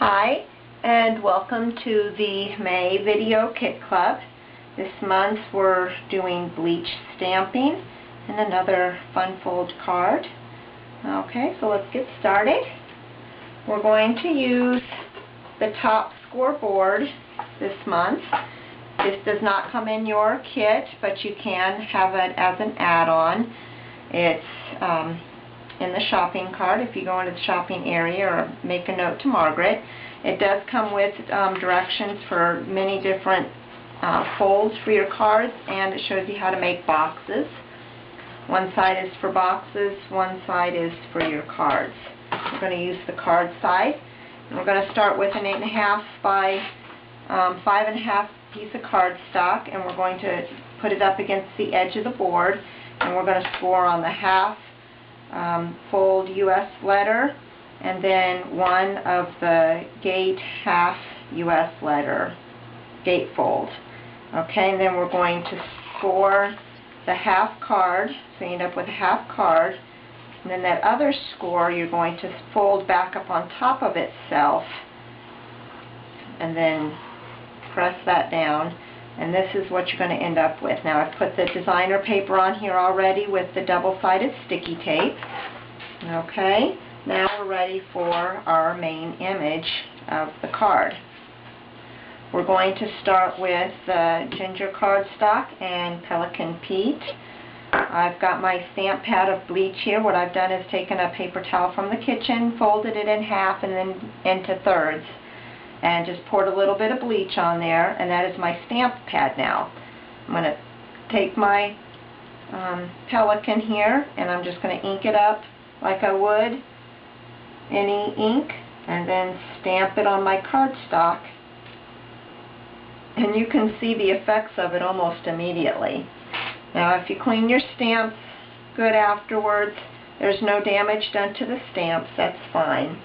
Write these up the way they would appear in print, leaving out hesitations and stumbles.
Hi, and welcome to the May Video Kit Club. This month we're doing bleach stamping and another fun fold card. Okay, so let's get started. We're going to use the top scoreboard this month. This does not come in your kit, but you can have it as an add-on. It's in the shopping cart if you go into the shopping area, or make a note to Margaret. It does come with directions for many different folds for your cards, and it shows you how to make boxes. One side is for boxes, one side is for your cards. We're going to use the card side, and we're going to start with an 8.5 by 5.5 piece of cardstock, and we're going to put it up against the edge of the board, and we're going to score on the half fold U.S. letter, and then one of the gate half U.S. letter gate fold. Okay, and then we're going to score the half card, so you end up with a half card, and then that other score you're going to fold back up on top of itself, and then press that down, and this is what you're going to end up with. Now I've put the designer paper on here already with the double-sided sticky tape. Okay, now we're ready for our main image of the card. We're going to start with ginger cardstock and Pelican Peat. I've got my stamp pad of bleach here. What I've done is taken a paper towel from the kitchen, folded it in half and then into thirds, and just poured a little bit of bleach on there, and that is my stamp pad now. I'm going to take my Pelican here, and I'm just going to ink it up like I would any ink, and then stamp it on my cardstock. And you can see the effects of it almost immediately. Now if you clean your stamps good afterwards, there's no damage done to the stamps, that's fine.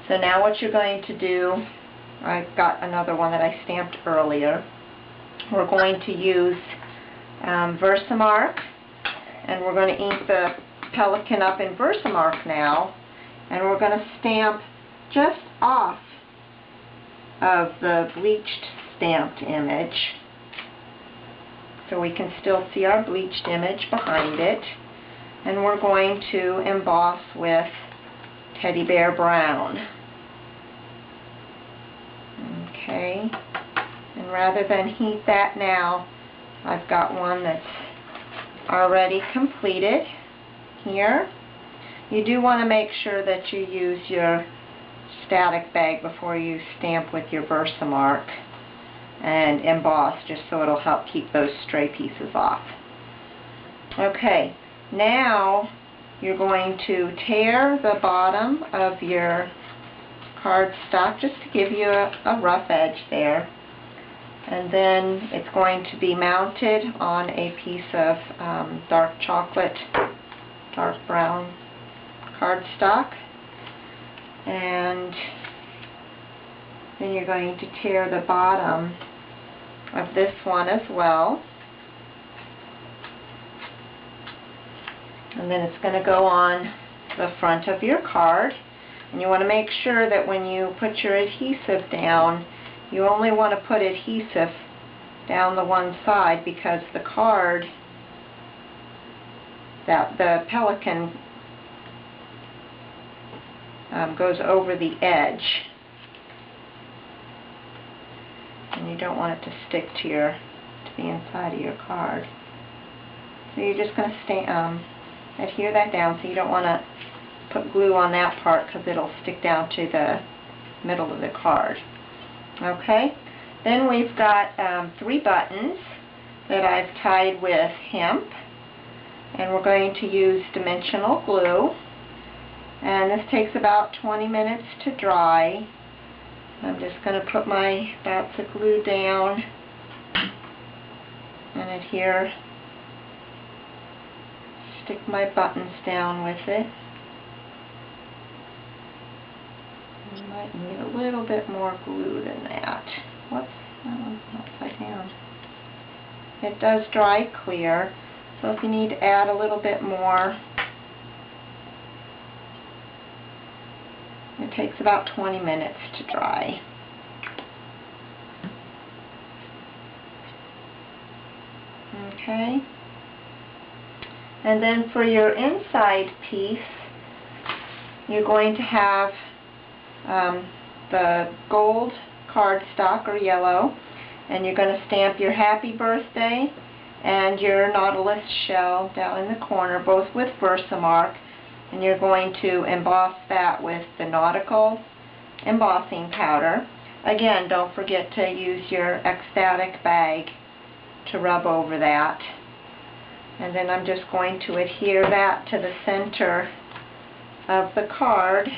So now what you're going to do, I've got another one that I stamped earlier. We're going to use Versamark, and we're going to ink the Pelican up in Versamark now, and we're going to stamp just off of the bleached stamped image, so we can still see our bleached image behind it, and we're going to emboss with Teddy Bear Brown. Okay, and rather than heat that now, I've got one that's already completed here. You do want to make sure that you use your static bag before you stamp with your Versamark and emboss, just so it'll help keep those stray pieces off. Okay, now you're going to tear the bottom of your cardstock just to give you a rough edge there, and then it's going to be mounted on a piece of dark chocolate, dark brown cardstock, and then you're going to tear the bottom of this one as well, and then it's going to go on the front of your card. And you want to make sure that when you put your adhesive down, you only want to put adhesive down the one side, because the card, that the Pelican goes over the edge, and you don't want it to stick to the inside of your card. So you're just going to adhere that down, so you don't want to put glue on that part, because it'll stick down to the middle of the card. Okay, then we've got 3 buttons that I've tied with hemp, and we're going to use dimensional glue, and this takes about 20 minutes to dry. I'm just going to put my dots of glue down and adhere, stick my buttons down with it. You might need a little bit more glue than that. Whoops, that one's upside down. It does dry clear, so if you need to add a little bit more, it takes about 20 minutes to dry. Okay. And then for your inside piece, you're going to have the gold cardstock or yellow, and you're going to stamp your happy birthday and your nautilus shell down in the corner, both with Versamark, and you're going to emboss that with the nautical embossing powder. Again, don't forget to use your ecstatic bag to rub over that. And then I'm just going to adhere that to the center of the card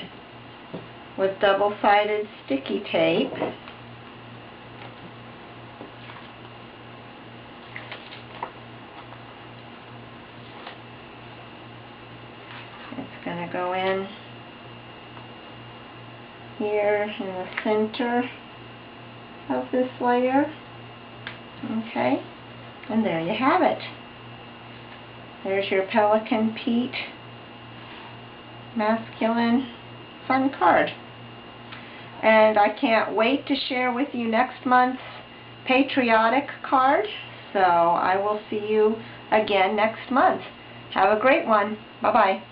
with double-sided sticky tape. It's going to go in here in the center of this layer. Okay, and there you have it. There's your Pelican Pete masculine fun card. And I can't wait to share with you next month's patriotic card. So I will see you again next month. Have a great one. Bye-bye.